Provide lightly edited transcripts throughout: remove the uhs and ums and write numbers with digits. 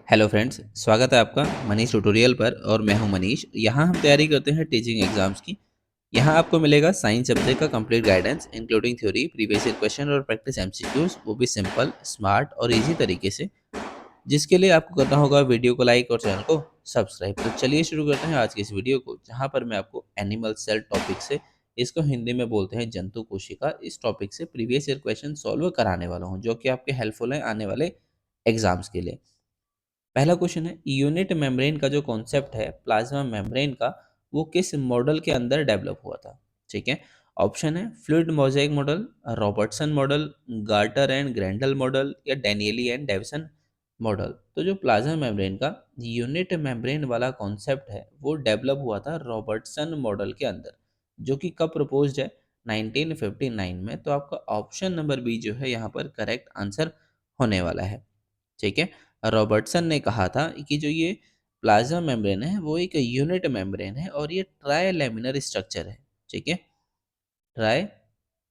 Hello friends, स्वागत है आपका मनीष ट्यूटोरियल पर। और मैं हूं मनीष। यहाँ हम तैयारी करते हैं टीचिंग एग्जाम्स की। यहाँ आपको मिलेगा साइंस सब्जेक्ट का complete guidance including theory, previous year question और प्रैक्टिस एमसीक्यूज, वो भी सिंपल, स्मार्ट और इजी तरीके से। जिसके लिए आपको करना होगा वीडियो को लाइक और चैनल को सब्सक्राइब। तो चलिए शुरू करते हैं आज की इस वीडियो को, जहाँ पर मैं आपको एनिमल सेल टॉपिक से, इसको हिंदी में बोलते हैं जंतु कोशिका, इस टॉपिक से प्रीवियस ईयर क्वेश्चन सॉल्व कराने वाला हूँ, जो कि आपके हेल्पफुल है आने वाले एग्जाम्स के लिए। पहला क्वेश्चन है, यूनिट मेम्ब्रेन का जो कॉन्सेप्ट है प्लाज्मा मेम्ब्रेन का, वो किस मॉडल के अंदर डेवलप हुआ था। ठीक है। ऑप्शन है fluid mosaic model, Robertson model, Gorter and Grendel model या डेनियली एंड डेविसन मॉडल। तो जो प्लाज्मा मेम्ब्रेन का यूनिट मेम्ब्रेन वाला कॉन्सेप्ट है वो डेवलप हुआ था रॉबर्टसन मॉडल के अंदर, जो कि कब प्रपोज्ड है, 1959 में। तो आपका ऑप्शन नंबर बी जो है यहाँ पर करेक्ट आंसर होने वाला है। ठीक है। रॉबर्टसन ने कहा था कि जो ये प्लाज्मा मेम्ब्रेन है वो एक यूनिट मेम्ब्रेन है और ये ट्राई लैमिनर स्ट्रक्चर है। ठीक है। ट्राई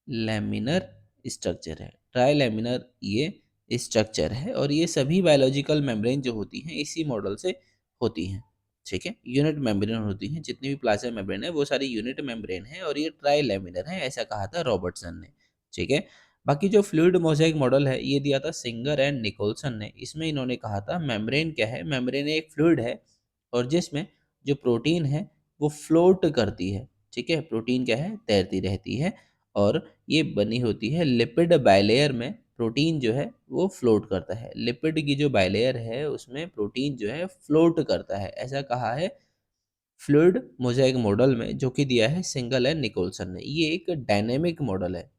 लैमिनर स्ट्रक्चर है, ट्राई लैमिनर ये स्ट्रक्चर है, और ये सभी बायोलॉजिकल मेम्ब्रेन जो होती हैं इसी मॉडल से होती हैं। ठीक है। यूनिट मेम्ब्रेन होती हैं, जितनी भी प्लाज्मा मेम्ब्रेन है वो सारी यूनिट मेम्ब्रेन है और ये ट्राई लैमिनर है, ऐसा कहा था रॉबर्टसन ने। ठीक है। बाकी जो फ्लूइड मोजाइक मॉडल है ये दिया था सिंगर एंड निकोलसन ने। इसमें इन्होंने कहा था मेम्ब्रेन क्या है, मेम्ब्रेन एक फ्लूइड है और जिसमें जो प्रोटीन है वो फ्लोट करती है। ठीक है। प्रोटीन क्या है, तैरती रहती है, और ये बनी होती है लिपिड बाइलेयर में। प्रोटीन जो है वो फ्लोट करता है, लिपिड की जो बाइलेयर है उसमें प्रोटीन जो है फ्लोट करता है, ऐसा कहा है फ्लूइड मोजाइक मॉडल में, जो कि दिया है सिंगल एंड निकोलसन ने। ये एक डायनेमिक मॉडल है।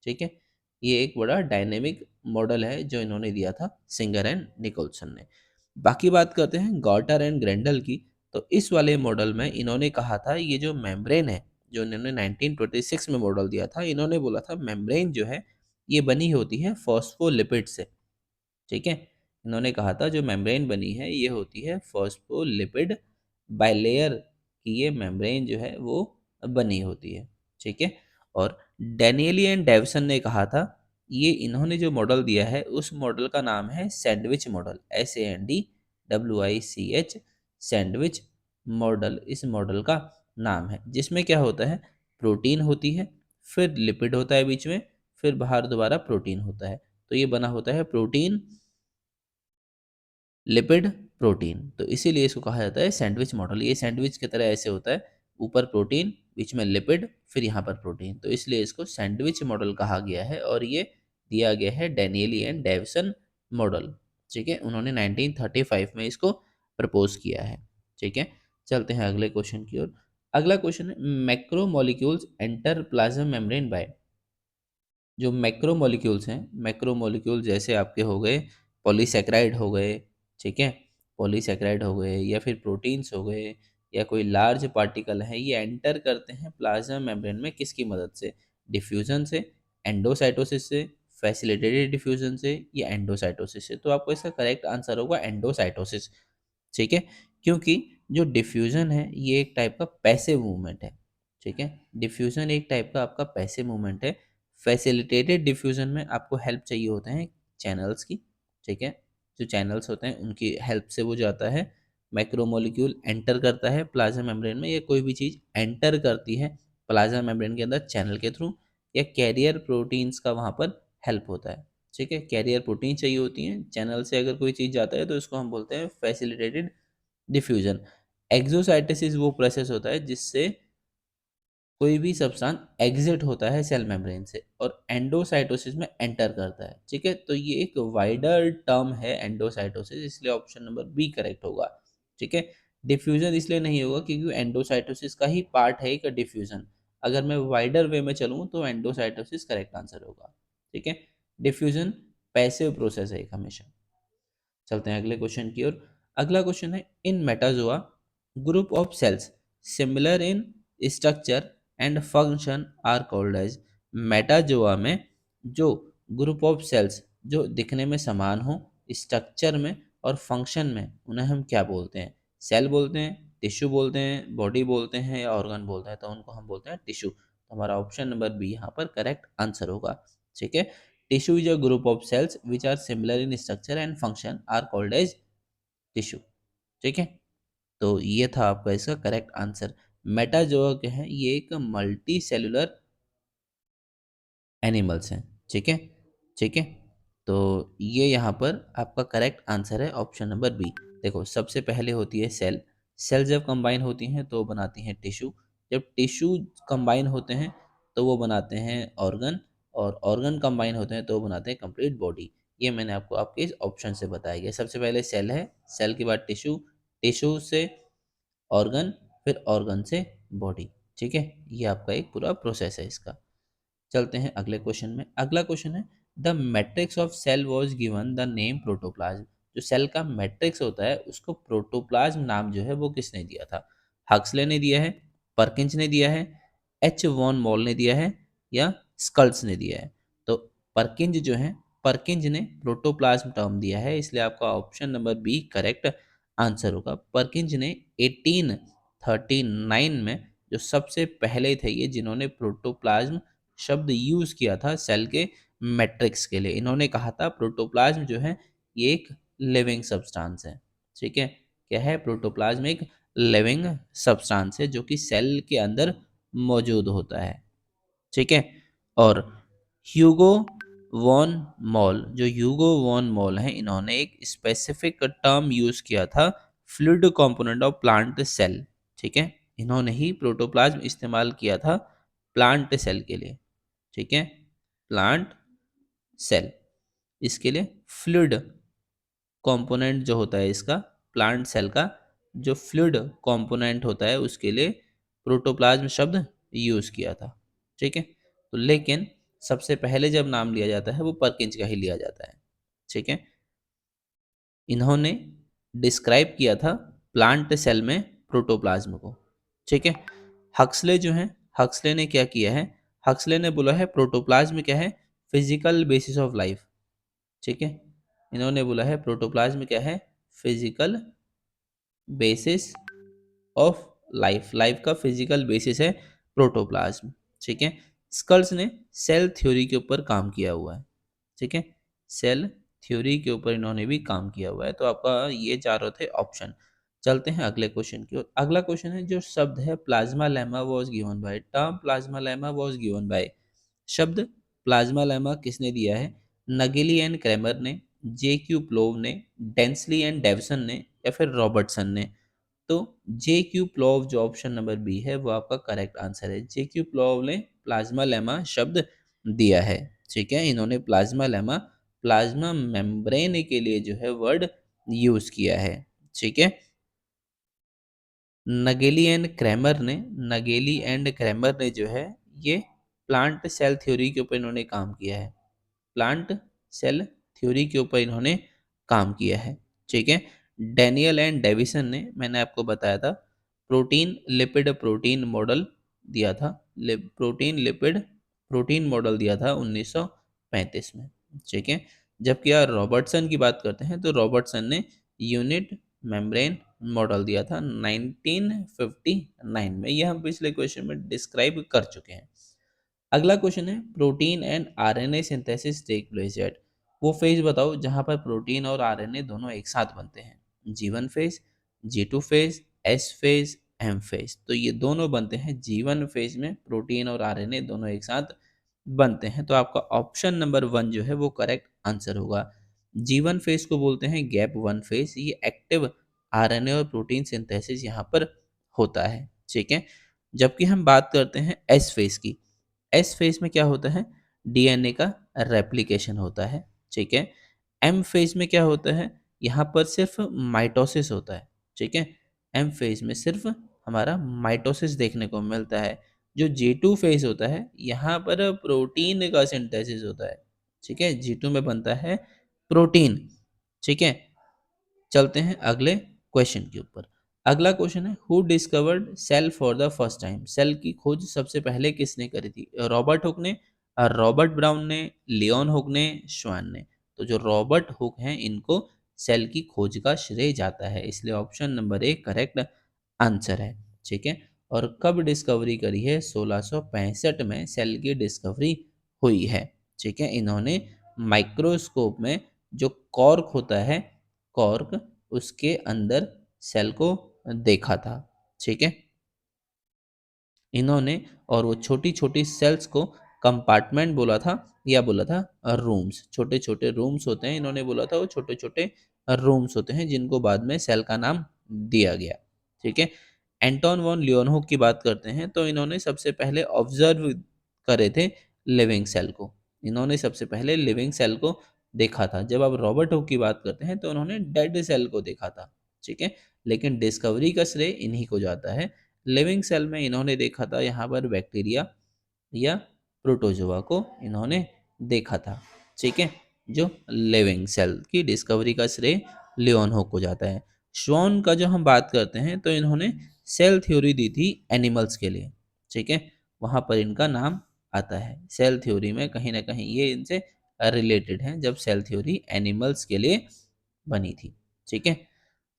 ठीक है। ये एक बड़ा डायनेमिक मॉडल है जो इन्होंने दिया था सिंगर एंड निकोलसन ने। बाकी बात करते हैं गॉटर एंड ग्रेंडल की। तो इस वाले मॉडल में इन्होंने कहा था ये जो मेम्ब्रेन है, जो इन्होंने 1926 में मॉडल दिया था, इन्होंने बोला था मेम्ब्रेन जो है ये बनी होती है फॉस्फोलिपिड से। ठीक है। इन्होंने कहा था जो मेम्ब्रेन बनी है ये होती है फॉस्फोलिपिड बाइलेयर की, ये मेम्ब्रेन जो है वो बनी होती है। ठीक है। और डेनियली एंड डेविसन ने कहा था, ये इन्होंने जो मॉडल दिया है उस मॉडल का नाम है sandwich model, SANDWICH, sandwich model इस मॉडल का नाम है, जिसमें क्या होता है, प्रोटीन होती है, फिर लिपिड होता है बीच में, फिर बाहर दोबारा प्रोटीन होता है। तो ये बना होता है प्रोटीन, लिपिड, प्रोटीन। तो इसीलिए इसको कहा जाता है सैंडविच मॉडल। ये सैंडविच की तरह ऐसे होता है, ऊपर प्रोटीन, बीच में लिपिड, फिर यहाँ पर प्रोटीन। तो इसलिए इसको सैंडविच मॉडल कहा गया है और ये दिया गया है डेनियली एंड डेविसन मॉडल। ठीक है। उन्होंने 1935 में इसको प्रपोज किया है। ठीक है। चलते हैं अगले क्वेश्चन की ओर। अगला क्वेश्चन है, macromolecules enter plasma membrane by. जो मैक्रोमोलिक्यूल्स हैं, मैक्रोमोलिक्यूल जैसे आपके हो गए पॉलीसेकेराइड हो गए। ठीक है। पॉलीसेकेराइड हो गए या फिर प्रोटीन्स हो गए या कोई लार्ज पार्टिकल है, ये एंटर करते हैं प्लाज्मा मेम्ब्रेन में किसकी मदद से, डिफ्यूजन से, एंडोसाइटोसिस से, फैसिलिटेटेड डिफ्यूजन से या एंडोसाइटोसिस से। तो आपको इसका करेक्ट आंसर होगा एंडोसाइटोसिस। ठीक है। क्योंकि जो डिफ्यूजन है ये एक टाइप का पैसिव मूवमेंट है। ठीक है। डिफ्यूजन एक टाइप का आपका पैसिव मूवमेंट है। फैसिलिटेटेड डिफ्यूजन में आपको हेल्प चाहिए होते हैं चैनल्स की। ठीक है। जो चैनल्स होते हैं उनकी हेल्प से वो जाता है। मैक्रोमोलिक्यूल एंटर करता है प्लाज्मा मेम्ब्रेन में, या कोई भी चीज़ एंटर करती है प्लाज्मा मेम्ब्रेन के अंदर चैनल के थ्रू, या कैरियर प्रोटीन्स का वहाँ पर हेल्प होता है। ठीक है। कैरियर प्रोटीन चाहिए होती हैं चैनल से, अगर कोई चीज़ जाता है तो इसको हम बोलते हैं फैसिलिटेटेड डिफ्यूजन। एक्सोसाइटोसिस वो प्रोसेस होता है जिससे कोई भी सब्सटेंस एग्जिट होता है सेल मेम्ब्रेन से और एंडोसाइटोसिस में एंटर करता है। ठीक है। तो ये एक वाइडर टर्म है एंडोसाइटोसिस, इसलिए ऑप्शन नंबर बी करेक्ट होगा। ठीक है। डिफ्यूजन इसलिए नहीं होगा क्योंकि एंडोसाइटोसिस का ही पार्ट है एक डिफ्यूजन। अगर मैं वाइडर वे में चलूँ तो एंडोसाइटोसिस करेक्ट आंसर होगा। ठीक है। डिफ्यूजन पैसिव प्रोसेस है एक हमेशा। चलते हैं अगले क्वेश्चन की ओर। अगला क्वेश्चन है, in metazoa group of cells similar in structure and function are called as. Metazoa में जो ग्रुप ऑफ सेल्स जो दिखने में समान हो स्ट्रक्चर में और फंक्शन में, उन्हें हम क्या बोलते हैं, सेल बोलते हैं, टिश्यू बोलते हैं, बॉडी बोलते हैं या ऑर्गन बोलते हैं। तो उनको हम बोलते हैं टिश्यू। तो हमारा ऑप्शन नंबर बी यहाँ पर करेक्ट आंसर होगा। ठीक है। Tissue is a group of cells which are similar in structure and function are called as tissue. ठीक है, तो ये था आपका इसका करेक्ट आंसर। मेटाजोआ क्या है, ये एक मल्टी सेलुलर एनिमल्स हैं। ठीक है, ठीक है, तो ये यहाँ पर आपका करेक्ट आंसर है ऑप्शन नंबर बी। देखो, सबसे पहले होती है सेल। सेल जब कंबाइन होती हैं तो बनाती हैं टिश्यू। जब टिश्यू कंबाइन होते हैं तो वो बनाते हैं ऑर्गन, और ऑर्गन कंबाइन होते हैं तो वो बनाते हैं कंप्लीट बॉडी। ये मैंने आपको आपके इस ऑप्शन से बताया गया। सबसे पहले सेल है, सेल के बाद टिश्यू, टिश्यू से ऑर्गन, फिर ऑर्गन से बॉडी। ठीक है, ये आपका एक पूरा प्रोसेस है इसका। चलते हैं अगले क्वेश्चन में। अगला क्वेश्चन है, the matrix of cell was given the name protoplasm. जो सेल का मैट्रिक्स होता है उसको प्रोटोप्लाज्म नाम जो है वो किसने दिया था? हक्सले ने दिया है, परकिंस ने दिया है, एच वॉन मॉल ने दिया है, या स्कल्स ने दिया है? तो परकिंज जो है, परकिंज ने प्रोटोप्लाज्म टर्म दिया है, इसलिए आपका option number B correct answer होगा। परकिंज ने 1839 में जो सबसे पहले थे ये जिन्होंने प्रोटोप्लाज्म शब्द यूज किया था सेल के मैट्रिक्स के लिए। इन्होंने कहा था प्रोटोप्लाज्म जो है ये एक लिविंग सब्सटेंस है। ठीक है, क्या है? प्रोटोप्लाज्म एक लिविंग सब्सटेंस है जो कि सेल के अंदर मौजूद होता है। ठीक है, और ह्यूगो वॉन मॉल, जो ह्यूगो वॉन मॉल है, इन्होंने एक स्पेसिफिक टर्म यूज किया था, fluid component of plant cell. ठीक है, इन्होंने ही प्रोटोप्लाज्म इस्तेमाल किया था प्लांट सेल के लिए। ठीक है, प्लांट सेल, इसके लिए फ्लूइड कंपोनेंट जो होता है इसका, प्लांट सेल का जो फ्लूइड कंपोनेंट होता है उसके लिए प्रोटोप्लाज्म शब्द यूज किया था। ठीक है, तो लेकिन सबसे पहले जब नाम लिया जाता है वो परकिंज का ही लिया जाता है। ठीक है, इन्होंने डिस्क्राइब किया था प्लांट सेल में प्रोटोप्लाज्म को। ठीक है, हक्सले जो है, हक्सले ने क्या किया है? हक्सले ने बोला है प्रोटोप्लाज्म क्या है? Physical basis of life. ठीक है, इन्होंने बोला है प्रोटोप्लाज्म क्या है? Physical basis of life, life का फिजिकल बेसिस है प्रोटोप्लाज्म। ठीक है, स्कल्स ने सेल थ्योरी के ऊपर काम किया हुआ है। ठीक है, सेल थ्योरी के ऊपर इन्होंने भी काम किया हुआ है। तो आपका ये चारों थे ऑप्शन। चलते हैं अगले क्वेश्चन की ओर। अगला क्वेश्चन है, जो शब्द है plasma lemma was given by, term plasma lemma was given by, शब्द प्लाज्मा लेमा किसने दिया है? नगेली एंड क्रैमर ने, जे क्यू प्लोव ने, डेंसली एंड डेवसन ने, या फिर रॉबर्टसन ने? तो जे क्यू प्लोव जो ऑप्शन नंबर बी है वो आपका करेक्ट आंसर है। जे क्यू प्लोव ने प्लाज्मा लेमा शब्द दिया है। ठीक है, इन्होंने प्लाज्मा लेमा, प्लाज्मा मेम्ब्रेन के लिए जो है वर्ड यूज किया है। ठीक है, नगेली एंड क्रैमर ने, नगेली एंड क्रैमर ने जो है ये प्लांट सेल थ्योरी के ऊपर इन्होंने काम किया है। प्लांट सेल थ्योरी के ऊपर इन्होंने काम किया है। ठीक है, डैनियल एंड डेविसन ने, मैंने आपको बताया था, प्रोटीन लिपिड प्रोटीन मॉडल दिया था, प्रोटीन लिपिड प्रोटीन मॉडल दिया था 1935 में। ठीक है, जबकि यार रॉबर्टसन की बात करते हैं तो रॉबर्टसन ने यूनिट मेम्ब्रेन मॉडल दिया था 1959 में। यह हम पिछले क्वेश्चन में डिस्क्राइब कर चुके हैं। अगला क्वेश्चन है, protein and RNA synthesis take place at, वो फेज बताओ जहां पर प्रोटीन और आरएनए दोनों एक साथ बनते हैं। G1 phase, G2 phase, S phase, M phase. तो ये दोनों बनते हैं G1 फेज में, प्रोटीन और आरएनए दोनों एक साथ बनते हैं। तो आपका ऑप्शन नंबर वन जो है वो करेक्ट आंसर होगा। G1 फेज को बोलते हैं गैप वन फेज, ये एक्टिव आरएनए और प्रोटीन सिंथेसिस यहाँ पर होता है। ठीक है, जबकि हम बात करते हैं एस फेज की, एस फेज में क्या होता है? डीएनए का रेप्लिकेशन होता है। ठीक है, एम फेज में क्या होता है? यहाँ पर सिर्फ माइटोसिस होता है। ठीक है, एम फेज में सिर्फ हमारा माइटोसिस देखने को मिलता है। जो G2 फेज होता है यहाँ पर प्रोटीन का सिंथेसिस होता है। ठीक है, G2 में बनता है प्रोटीन। ठीक है, चलते हैं अगले क्वेश्चन के ऊपर। अगला क्वेश्चन है, who discovered cell for the first time, सेल की खोज सबसे पहले किसने करी थी? रॉबर्ट हुक ने, रॉबर्ट ब्राउन ने, लियोन हुक ने, श्वान ने? तो जो रॉबर्ट हुक हैं इनको सेल की खोज का श्रेय जाता है, इसलिए option number A correct answer है। ठीक है, और कब डिस्कवरी करी है? 1665 में सेल की डिस्कवरी हुई है। ठीक है, इन्होंने माइक्रोस्कोप में जो कॉर्क होता है, कॉर्क, उसके अंदर सेल को देखा था। ठीक है, इन्होंने और वो छोटी छोटी सेल्स को कंपार्टमेंट बोला था या बोला था रूम्स। छोटे छोटे रूम्स होते हैं, इन्होंने बोला था वो छोटे छोटे रूम्स होते हैं जिनको बाद में सेल का नाम दिया गया। ठीक है, एंटोन वॉन लियोनहोफ की बात करते हैं तो इन्होंने सबसे पहले ऑब्जर्व करे थे लिविंग सेल को। इन्होंने सबसे पहले लिविंग सेल को देखा था। जब आप रॉबर्ट हुक की बात करते हैं तो उन्होंने डेड सेल को देखा था। ठीक है, लेकिन डिस्कवरी का श्रेय इन्हीं को जाता है। लिविंग सेल में इन्होंने देखा था यहाँ पर बैक्टीरिया या प्रोटोजोआ को इन्होंने देखा था। ठीक है, जो लिविंग सेल की डिस्कवरी का श्रेय लियोनहो को जाता है। श्वान का जो हम बात करते हैं तो इन्होंने सेल थ्योरी दी थी एनिमल्स के लिए। ठीक है, वहाँ पर इनका नाम आता है। सेल थ्योरी में कहीं ना कहीं ये इनसे रिलेटेड है, जब सेल थ्योरी एनिमल्स के लिए बनी थी। ठीक है,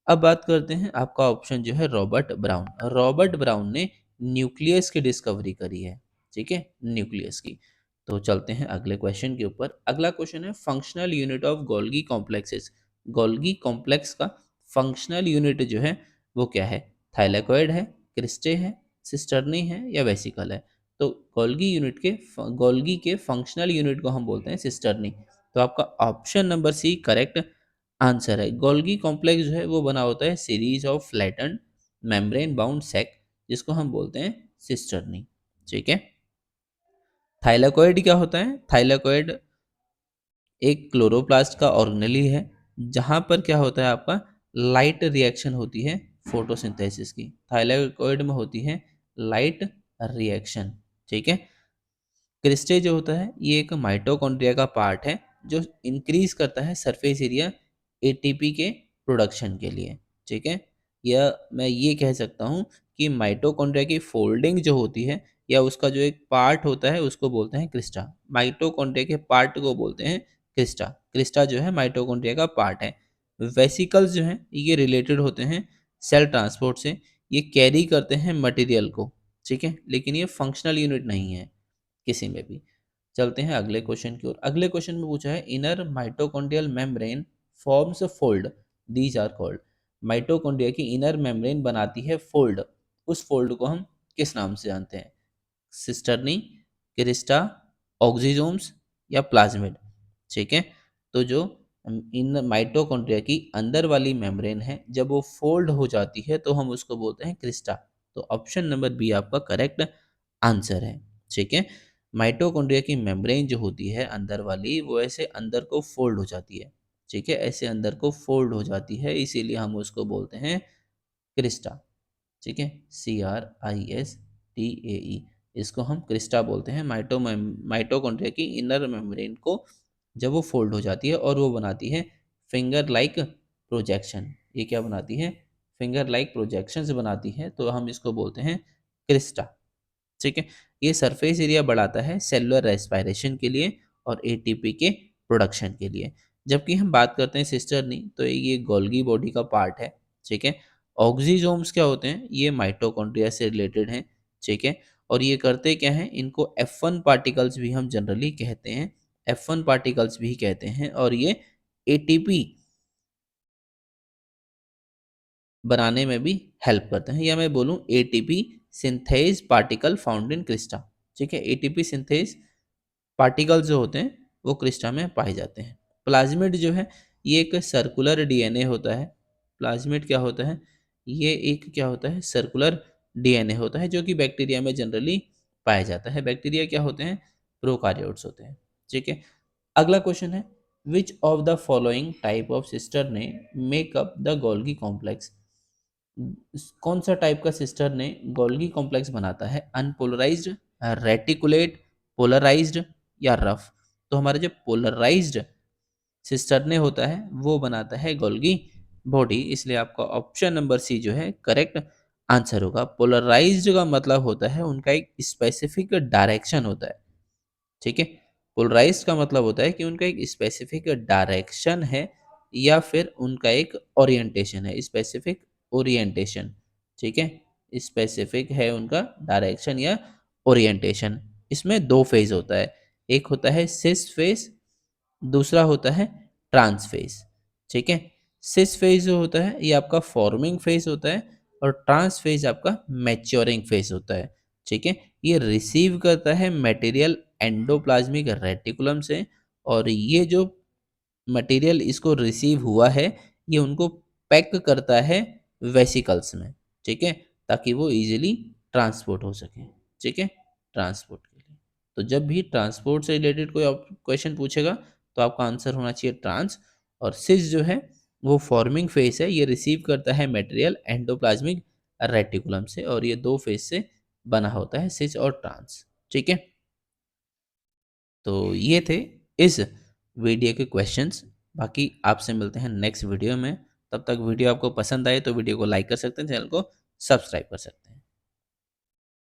अब बात करते हैं आपका ऑप्शन जो है रॉबर्ट ब्राउन। रॉबर्ट ब्राउन ने न्यूक्लियस की डिस्कवरी करी है। ठीक है, न्यूक्लियस की। तो चलते हैं अगले क्वेश्चन के ऊपर। अगला क्वेश्चन है functional unit of Golgi complexes. Golgi complex का फंक्शनल यूनिट जो है वो क्या है? थाइलेकोइड है, क्रिस्टे है, सिस्टर्नी है या वेसिकल है? तो गोल्गी के फंक्शनल यूनिट को हम बोलते हैं सिस्टर्नी। तो आपका option number C correct answer है। गोल्गी कॉम्प्लेक्स जो है वो बना होता है series of flattened membrane bound sac, जिसको हम बोलते हैं सिस्टर्नी। ठीक है, थाइलाकोइड क्या होता है? थाइलाकोइड एक क्लोरोप्लास्ट का ऑर्गेनेली है, जहां पर क्या होता है आपका लाइट रिएक्शन होती है फोटोसिंथेसिस की। थाइलाकोइड में होती है लाइट रिएक्शन। ठीक है, क्रिस्टे जो होता है ये एक माइटोकॉन्ड्रिया का पार्ट है जो इंक्रीज करता है सरफेस एरिया एटीपी के प्रोडक्शन के लिए। ठीक है, या मैं ये कह सकता हूँ कि माइटोकॉन्ड्रिया की फोल्डिंग जो होती है या उसका जो एक पार्ट होता है उसको बोलते हैं क्रिस्टा। माइटोकॉन्ड्रिया के पार्ट को बोलते हैं क्रिस्टा। क्रिस्टा जो है माइटोकॉन्ड्रिया का पार्ट है। वेसिकल्स जो हैं ये रिलेटेड होते हैं सेल ट्रांसपोर्ट से, ये कैरी करते हैं मटेरियल को। ठीक है, लेकिन ये फंक्शनल यूनिट नहीं है किसी में भी। चलते हैं अगले क्वेश्चन की ओर। अगले क्वेश्चन में पूछा है inner mitochondrial membrane forms fold, these are called. Mitochondria की इनर मेम्ब्रेन बनाती है फोल्ड, उस फोल्ड को हम किस नाम से जानते हैं? सिस्टर्नी, क्रिस्टा, ऑक्सीजोम्स या प्लाज्मिड? ठीक है, तो जो इन माइटोकॉन्ड्रिया की अंदर वाली मेम्ब्रेन है जब वो फोल्ड हो जाती है तो हम उसको बोलते हैं क्रिस्टा। तो ऑप्शन नंबर बी आपका करेक्ट आंसर है। ठीक है, माइटोकॉन्ड्रिया की मेम्ब्रेन जो होती है अंदर वाली वो ऐसे अंदर को फोल्ड हो जाती है। ठीक है, ऐसे अंदर को फोल्ड हो जाती है, इसीलिए हम उसको बोलते हैं क्रिस्टा। ठीक है, CRISTAE, इसको हम क्रिस्टा बोलते हैं। माइटोकॉन्ड्रिया की इनर मेम्ब्रेन को जब वो फोल्ड हो जाती है और वो बनाती है फिंगर लाइक प्रोजेक्शन। ये क्या बनाती है? फिंगर लाइक प्रोजेक्शंस बनाती है, तो हम इसको बोलते हैं क्रिस्टा। ठीक है, ये सरफेस एरिया बढ़ाता है सेलुलर रेस्पायरेशन के लिए और एटीपी के प्रोडक्शन के लिए। जबकि हम बात करते हैं सिस्टर्नी तो ये गोल्गी बॉडी का पार्ट है। ठीक है, ऑक्सीजोम्स क्या होते हैं? ये माइटोकॉन्ड्रिया से रिलेटेड हैं। ठीक है, और ये करते क्या हैं? इनको F1 पार्टिकल्स भी हम जनरली कहते हैं, F1 पार्टिकल्स भी कहते हैं, और ये एटीपी बनाने में भी हेल्प करते हैं, या मैं बोलूँ ATP synthase particle found in Crysta. ठीक है, एटीपी सिंथेज पार्टिकल्स जो होते हैं वो क्रिस्टा में पाए जाते हैं। प्लाज्मिड जो है ये एक सर्कुलर डीएनए होता है। प्लाज्मिड क्या होता है? ये एक क्या होता है? सर्कुलर डीएनए होता है जो कि बैक्टीरिया में जनरली पाया जाता है। बैक्टीरिया क्या होते हैं? प्रोकार्योट्स होते हैं। ठीक है, अगला क्वेश्चन है which of the following type of cisternae make up the Golgi complex. कौन सा टाइप का सिस्टर ने गोल्गी कॉम्प्लेक्स बनाता है? अनपोलराइज्ड, रेटिकुलेट, पोलराइज्ड या रफ? तो हमारा जो पोलराइज्ड सिस्टर ने होता है वो बनाता है गोल्गी बॉडी, इसलिए आपका ऑप्शन नंबर सी जो है करेक्ट आंसर होगा। पोलराइज्ड का मतलब होता है उनका एक स्पेसिफिक डायरेक्शन होता है। ठीक है, पोलराइज्ड का मतलब होता है कि उनका एक स्पेसिफिक डायरेक्शन है या फिर उनका एक ओरिएंटेशन है, स्पेसिफिक ओरिएंटेशन। ठीक है, स्पेसिफिक है उनका डायरेक्शन या ओरिएंटेशन। इसमें दो फेज होता है, एक होता है सिस फेज, दूसरा होता है ट्रांस फेज। ठीक है, सिस फेज जो होता है ये आपका फॉर्मिंग फेज होता है और ट्रांस फेज आपका मैच्योरिंग फेज होता है। ठीक है, ये रिसीव करता है मटेरियल एंडोप्लाज्मिक रेटिकुलम से, और ये जो मटेरियल इसको रिसीव हुआ है ये उनको पैक करता है वेसिकल्स में। ठीक है, ताकि वो इजीली ट्रांसपोर्ट हो सके। ठीक है, ट्रांसपोर्ट के लिए तो जब भी ट्रांसपोर्ट से रिलेटेड कोई क्वेश्चन पूछेगा तो आपका आंसर होना चाहिए ट्रांस। और सिस जो है वो फॉर्मिंग फेस है, ये रिसीव करता है मटेरियल एंडोप्लाज्मिक रेटिकुलम से, और ये दो फेस से बना होता है सिस और ट्रांस। ठीक है, तो ये थे इस वीडियो के क्वेश्चंस। बाकी आपसे मिलते हैं नेक्स्ट वीडियो में। तब तक वीडियो आपको पसंद आए तो वीडियो को लाइक कर सकते हैं, चैनल को सब्सक्राइब कर सकते हैं।